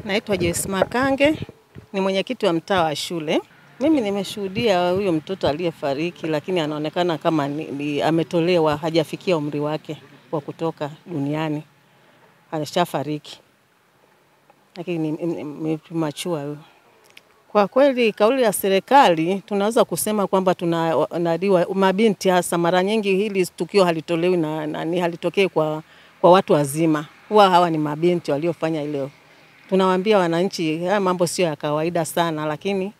Naitwa Joyce Makange, ni mwenyekiti wa mtaa wa shule. Mimi nimeshuhudia huyo mtoto aliyefariki, lakini anaonekana kama ametolewa, hajafikia umri wake wa kutoka duniani. Alishafariki. Lakini ni premature huyo. Kwa kweli kauli ya serikali tunaweza kusema kwamba tunadaiwa mabinti hasa mara nyingi hili tukio halitolewi na halitokei kwa watu wazima. Huwa hawa ni mabinti waliofanya ile. Tunawaambia wananchi haya mambo sio ya kawaida sana, lakini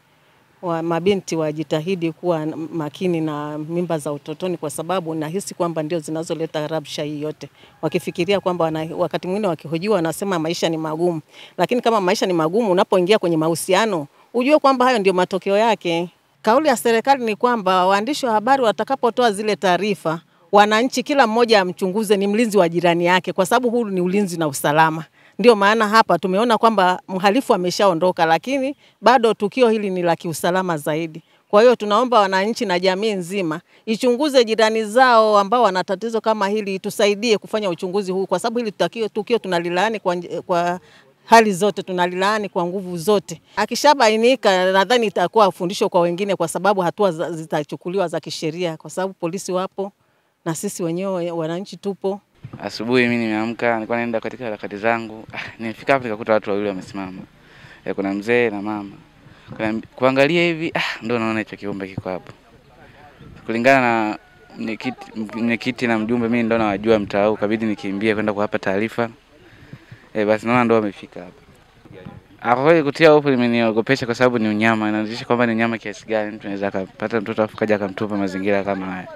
mabinti wajitahidi kuwa makini na mimba za utotoni, kwa sababu nahisi kwamba ndio zinazoleta rabsha hii yote. Wakifikiria kwamba wakati mwingine wakihojiwa wanasema maisha ni magumu, lakini kama maisha ni magumu unapoingia kwenye mahusiano ujue kwamba hayo ndio matokeo yake. Kauli ya serikali ni kwamba waandishi wa habari watakapotoa zile taarifa, wananchi kila mmoja amchunguze ni mlinzi wa jirani yake, kwa sababu huu ni ulinzi na usalama. Ndio maana hapa tumeona kwamba mhalifu ameshaondoka, lakini bado tukio hili ni la kiusalama zaidi. Kwa hiyo tunaomba wananchi na jamii nzima ichunguze jirani zao ambao wana tatizo kama hili, tusaidie kufanya uchunguzi huu, kwa sababu hili tukio tunalilaani kwa hali zote, tunalilaani kwa nguvu zote. Akishabainika nadhani itakuwa fundisho kwa wengine, kwa sababu hatua zitachukuliwa za kisheria, kwa sababu polisi wapo na sisi wenyewe wananchi tupo. Asubuhi mimi nimeamka, nilikuwa naenda katika harakati zangu. Nilifika hapa nikakuta watu wawili wamesimama. Kuna mzee na mama. Kuangalia hivi, ndio naona hicho kiumbe kiko hapo. Kulingana na mwenyekiti na mjumbe, mimi ndio nawajua mtaa huu, kabidi nikimbie kwenda kuwapa taarifa. Basi naona ndio wamefika hapa. Kwa hiyo kutia hofu imeniogopesha, kwa sababu ni unyama. Inaonyesha kwamba ni nyama kiasi gani mtu anaweza kupata mtoto afu kaja akamtupa mazingira kama haya.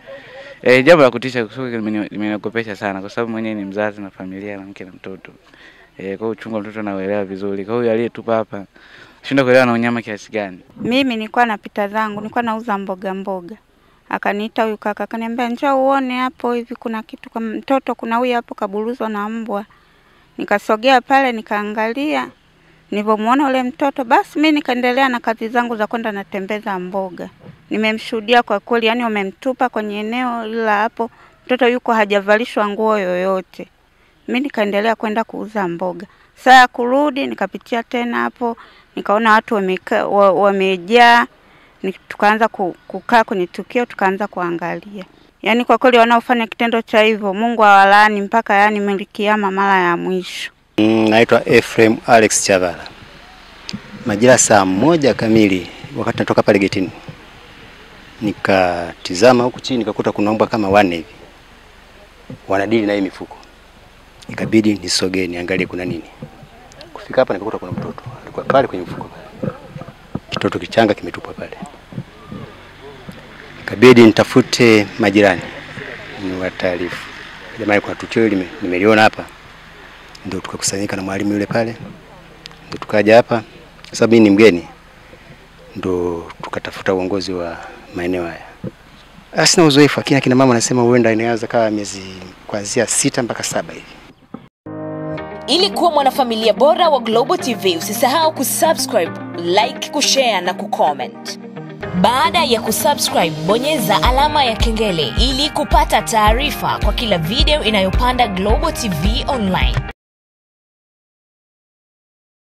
Jambo la kutisha, limenogopesha sana, kwa sababu mwenyewe ni mzazi na familia na mke na mtoto. Kwa uchungu mtoto naelewa vizuri. Kwa hiyo aliyetupa hapa shinda kuelewa na unyama kiasi gani. Mimi nilikuwa napita zangu, nilikuwa nauza mboga. Akaniita huyu kaka, akaniambia njoo uone hapo hivi kuna kitu kama mtoto, kuna huyu hapo kaburuzwa na mbwa. Nikasogea pale nikaangalia, nilipomuona ule mtoto basi mimi nikaendelea na kazi zangu za kwenda natembeza mboga. Nimemshuhudia kwa kweli, yani wamemtupa kwenye eneo ila hapo mtoto yuko hajavalishwa nguo yoyote. Mimi nikaendelea kwenda kuuza mboga. Saa kurudi nikapitia tena hapo, nikaona watu wamejaa, tukaanza kukaa kwenye tukio, tukaanza kuangalia. Yani kwa kweli wanaofanya kitendo cha hivyo Mungu awalaani mpaka yani mlikiama mara ya mwisho. Naitwa Ephraim Alex Chavala. Majira saa 1 kamili wakati natoka pale getini, nikatizama huku chini nikakuta kuna mbwa kama 4 hivi wanadili na hii mifuko. Ikabidi nisogee niangalie kuna nini. Kufika hapa nikakuta kuna mtoto alikuwa pale kwenye mfuko. Kitoto kichanga kimetupwa pale. Ikabidi nitafute majirani niwataarifu, jamani kuna tukio hili nimeliona hapa. Ndio tukakusanyika na mwalimu yule pale, ndio tukaja hapa sababu mimi ni mgeni, ndio tukatafuta uongozi wa maeneo haya. Sina uzoefu, lakini kina mama anasema huenda inaanza kama miezi kuanzia 6 mpaka 7 hivi. Ili kuwa mwanafamilia bora wa Global TV, usisahau kusubscribe, like, kushare na kucomment. Baada ya kusubscribe, bonyeza alama ya kengele ili kupata taarifa kwa kila video inayopanda Global TV Online.